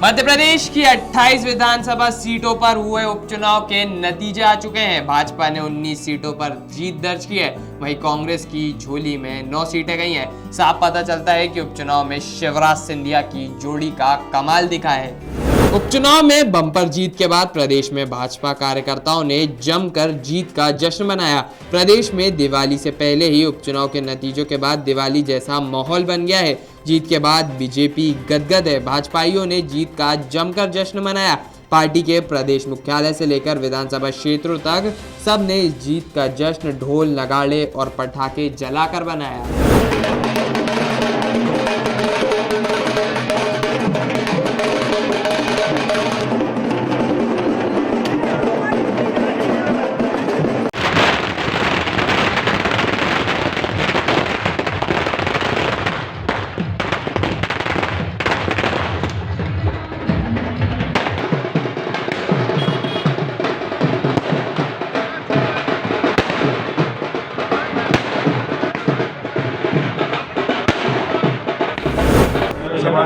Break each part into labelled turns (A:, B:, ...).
A: मध्य प्रदेश की 28 विधानसभा सीटों पर हुए उपचुनाव के नतीजे आ चुके हैं। भाजपा ने 19 सीटों पर जीत दर्ज की है, वहीं कांग्रेस की झोली में 9 सीटें गई हैं। साफ पता चलता है कि उपचुनाव में शिवराज सिंधिया की जोड़ी का कमाल दिखा है। उपचुनाव में बम्पर जीत के बाद प्रदेश में भाजपा कार्यकर्ताओं ने जमकर जीत का जश्न मनाया। प्रदेश में दिवाली से पहले ही उपचुनाव के नतीजों के बाद दिवाली जैसा माहौल बन गया है। जीत के बाद बीजेपी गदगद है। भाजपाइयों ने जीत का जमकर जश्न मनाया। पार्टी के प्रदेश मुख्यालय से लेकर विधानसभा क्षेत्रों तक सबने इस जीत का जश्न ढोल नगाड़े और पटाखे जलाकर मनाया।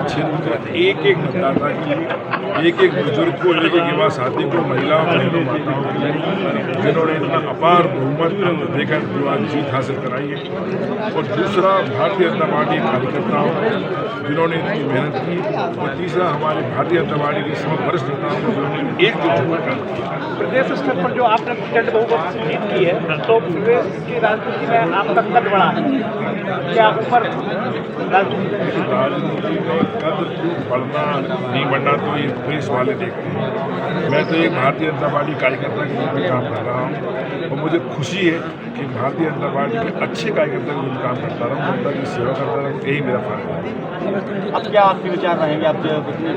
B: क्षेत्र एक एक मतदाता के लिए, एक एक बुजुर्ग को, एक एक युवा साथी को, महिलाओं बहनों माताओं के लिए जिन्होंने इतना अपार बहुमत देकर जीत हासिल कराई है, और दूसरा भारतीय जनता पार्टी कार्यकर्ताओं जिन्होंने इतनी मेहनत की, और तीसरा हमारे भारतीय जनता पार्टी के सब वरिष्ठ नेताओं को जिन्होंने एकजुट होकर काम किया।
C: प्रदेश स्तर पर जो आपने प्रचंड बहुमत से जीत की है, तो प्रदेश की राजनीति में आपका कद बढ़ा है क्या? ऊपर
B: राजनीति में कद बढ़ना नहीं बढ़ना तो ये पुलिस वाले देखते हैं। मैं तो एक भारतीय जनता पार्टी कार्यकर्ता के रूप में काम कर रहा हूँ, और मुझे खुशी है कि भारतीय जनता पार्टी के अच्छे कार्यकर्ता के रूप में काम करता रहूँ, जनता की सेवा करता रहूँ, यही मेरा फर्ज है।
C: अब क्या आपके विचार रहेंगे? आप जब इतने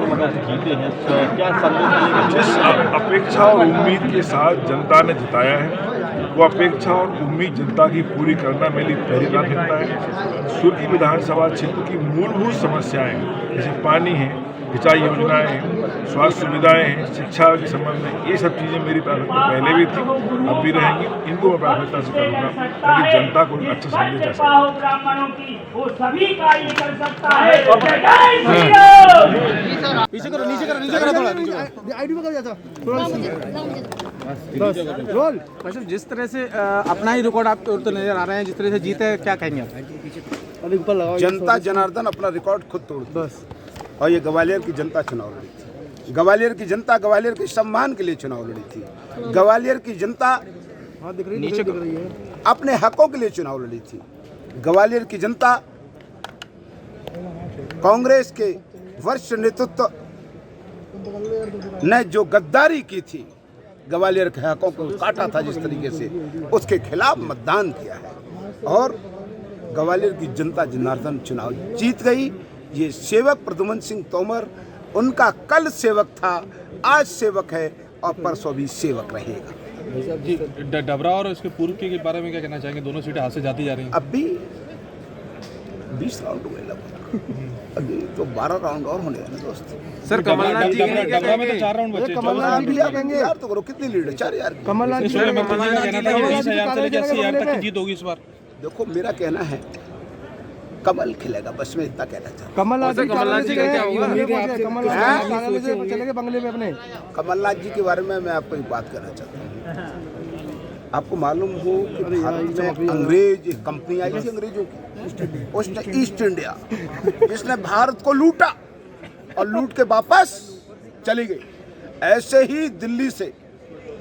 C: मतों से जीते हैं, तो क्या संदेश?
B: जिस अपेक्षा और उम्मीद के साथ जनता ने जिताया है, वो अपेक्षा और उम्मीद जनता की पूरी करना मेरी पहली प्राथमिकता है। सुर्खी विधानसभा क्षेत्र की मूलभूत समस्याएं जैसे पानी है, सिंचाई योजनाएं हैं, स्वास्थ्य सुविधाएं हैं, शिक्षा के संबंध में, ये सब चीज़ें मेरी प्राथमिकता पहले भी थी, अब भी रहेंगी। इनको मैं प्राथमिकता से करूँगा ताकि जनता को अच्छा संदेश जा सके।
C: नीचे करो थोड़ा। आईडी में कर जाता रोल। जिस तरह से अपना ही रिकॉर्ड आप तोड़ते नजर आ रहे हैं, जिस तरह से जीते, क्या कहेंगे आप?
D: जनता जनार्दन अपना रिकॉर्ड खुद तोड़ बस। और ये ग्वालियर की जनता चुनाव लड़ी थी। ग्वालियर की जनता ग्वालियर के सम्मान के लिए चुनाव लड़ी थी। ग्वालियर की जनता अपने हकों के लिए चुनाव लड़ी थी। ग्वालियर की जनता कांग्रेस के वरिष्ठ नेतृत्व ने जो गद्दारी की थी, ग्वालियर के हकों को काटा था जिस तरीके से, उसके खिलाफ मतदान किया है, और ग्वालियर की जनता जनार्दन चुनाव जीत गई। ये सेवक प्रद्युम्न सिंह तोमर उनका कल सेवक था, आज सेवक है, और परसों भी सेवक रहेगा।
E: जी, डबरा और उसके पूर्व के बारे में क्या कहना चाहेंगे? दोनों सीटें हाथ से जाती जा रही हैं।
D: अब भी 20 राउंड हुए लगभग, अभी तो 12 राउंड और होने हैं दोस्त।
E: सर, कमलनाथ जी डबरा में तो 4 राउंड बचे।
D: कमलनाथ जी कहेंगे यार तो करो, कितनी लीड है? 4000 की।
E: कमलनाथ जी का कहना था कि 20,000 से लेकर 80,000 तक की जीत होगी इस बार।
D: देखो, मेरा कहना है कमल खिलेगा, बस मैं इतना कहना चाहता हूँ।
E: कमलनाथ जी
D: कमलनाथ जी के बारे में मैं आपको एक बात कहना चाहता हूँ। आपको मालूम हो कि भारत में अंग्रेज एक कंपनी आई थी अंग्रेजों की, उसने ईस्ट इंडिया, जिसने भारत को लूटा और लूट के वापस चली गई। ऐसे ही दिल्ली से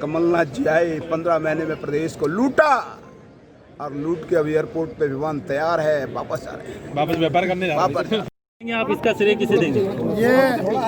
D: कमलनाथ जी आए, 15 महीने में प्रदेश को लूटा, और लूट के अब एयरपोर्ट पे विमान तैयार है, वापस आ रहे हैं,
E: वापस व्यापार करने जा रहे हैं।
C: आप इसका श्रेय किसे देंगे?
F: ये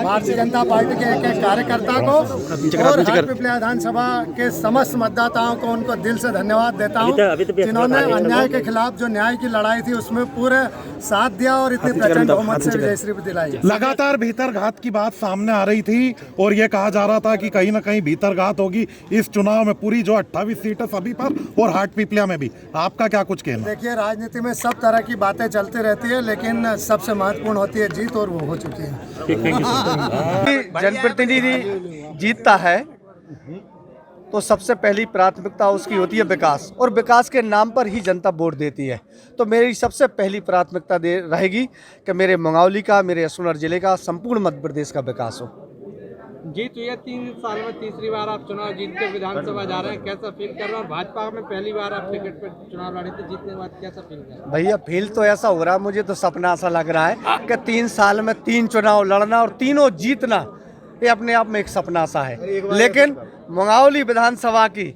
F: भारतीय जनता पार्टी के एक एक कार्यकर्ता को और हाटपिपलिया विधानसभा के समस्त मतदाताओं को उनको दिल से धन्यवाद देता हूँ, जिन्होंने अन्याय के खिलाफ जो न्याय की लड़ाई थी उसमें पूरे साथ दिया और इतनी प्रचंड बहुमत से विजयश्री दिलाई।
G: लगातार भीतरघात की बात सामने आ रही थी और ये कहा जा रहा था कि कहीं ना कहीं भीतरघात होगी इस चुनाव में, पूरी जो 28 सीटें सभी पर और हाटपिपलिया में भी। आपका क्या कुछ कहना?
F: देखिए, राजनीति में सब तरह की बातें चलती रहती है, लेकिन सबसे महत्वपूर्ण होती है जीत, और वो हो चुकी है।
C: जनप्रतिनिधि जीतता है
F: तो सबसे पहली प्राथमिकता उसकी होती है विकास, और विकास के नाम पर ही जनता वोट देती है। तो मेरी सबसे पहली प्राथमिकता रहेगी कि मेरे मंगावली का, मेरे यशवंतनगर जिले का, संपूर्ण मध्य प्रदेश का विकास हो।
H: जीत हुई है 3 साल में, तीसरी बार आप चुनाव जीत के विधानसभा जा रहे हैं, कैसा फील कर रहे हैं? और भाजपा में पहली बार आप टिकट पर चुनाव लड़े थे, जीतने के बाद कैसा फील कर रहे हैं?
F: भैया फील तो ऐसा हो रहा है, मुझे तो सपना सा लग रहा है कि 3 साल में 3 चुनाव लड़ना और तीनों जीतना, ये अपने आप में एक सपना सा है। लेकिन मंगावली विधानसभा की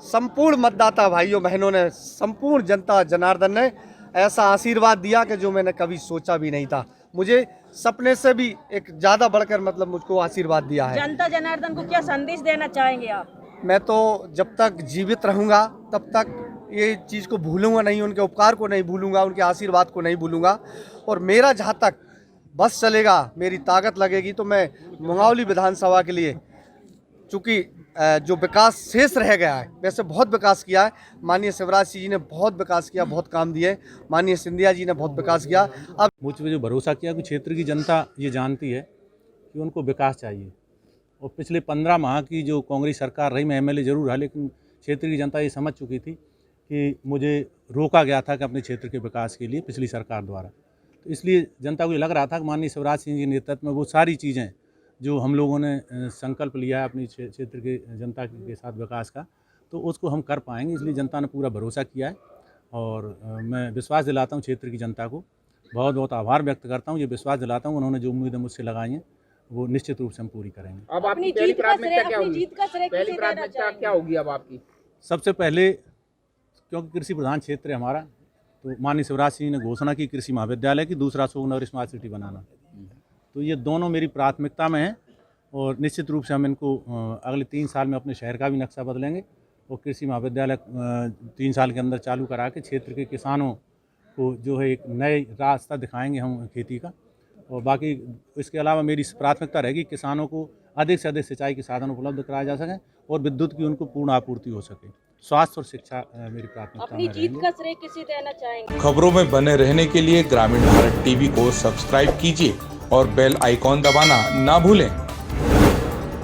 F: संपूर्ण मतदाता भाइयों बहनों ने, संपूर्ण जनता जनार्दन ने ऐसा आशीर्वाद दिया कि जो मैंने कभी सोचा भी नहीं था। मुझे सपने से भी एक ज़्यादा बढ़कर मतलब मुझको आशीर्वाद दिया है।
I: जनता जनार्दन को क्या संदेश देना चाहेंगे आप?
F: मैं तो जब तक जीवित रहूँगा तब तक ये चीज़ को भूलूंगा नहीं, उनके उपकार को नहीं भूलूंगा, उनके आशीर्वाद को नहीं भूलूंगा। और मेरा जहाँ तक बस चलेगा, मेरी ताकत लगेगी, तो मैं मंगावली विधानसभा के लिए, चूँकि जो विकास शेष रह गया है, वैसे बहुत विकास किया है, माननीय शिवराज सिंह जी ने बहुत विकास किया, बहुत काम दिए, माननीय सिंधिया जी ने बहुत विकास किया। अब
E: मुझ पर जो भरोसा किया कि क्षेत्र की जनता ये जानती है कि उनको विकास चाहिए, और पिछले 15 माह की जो कांग्रेस सरकार रही, मैं एमएलए जरूर रहा, लेकिन क्षेत्र की जनता ये समझ चुकी थी कि मुझे रोका गया था कि अपने क्षेत्र के विकास के लिए पिछली सरकार द्वारा। तो इसलिए जनता को ये लग रहा था कि माननीय शिवराज सिंह जी के नेतृत्व में वो सारी चीज़ें जो हम लोगों ने संकल्प लिया है अपनी क्षेत्र के जनता के साथ विकास का, तो उसको हम कर पाएंगे। इसलिए जनता ने पूरा भरोसा किया है, और मैं विश्वास दिलाता हूँ क्षेत्र की जनता को, बहुत बहुत आभार व्यक्त करता हूँ। ये विश्वास दिलाता हूँ उन्होंने जो उम्मीदें मुझसे लगाई हैं वो निश्चित रूप से हम पूरी करेंगे।
H: अब आपकी पहली प्राथमिकता क्या होगी? पहली प्राथमिकता क्या होगी अब आपकी?
E: सबसे पहले, क्योंकि कृषि प्रधान क्षेत्र है हमारा, तो माननीय शिवराज सिंह ने घोषणा की कृषि महाविद्यालय की, दूसरा अशोकनगर स्मार्ट सिटी बनाना, तो ये दोनों मेरी प्राथमिकता में हैं। और निश्चित रूप से हम इनको अगले 3 साल में अपने शहर का भी नक्शा बदलेंगे, और कृषि महाविद्यालय 3 साल के अंदर चालू करा के क्षेत्र के किसानों को जो है एक नए रास्ता दिखाएंगे हम खेती का। और बाकी इसके अलावा मेरी प्राथमिकता रहेगी किसानों को अधिक से अधिक सिंचाई के साधन उपलब्ध कराए जा सकें, और विद्युत की उनको पूर्ण आपूर्ति हो सके। स्वास्थ्य और शिक्षा मेरी प्राथमिकता में रहेंगी।
I: अपनी जीत का श्रेय किसे देना चाहेंगे?
J: खबरों में बने रहने के लिए ग्रामीण भारत टीवी को सब्सक्राइब कीजिए और बेल आइकॉन दबाना ना भूलें।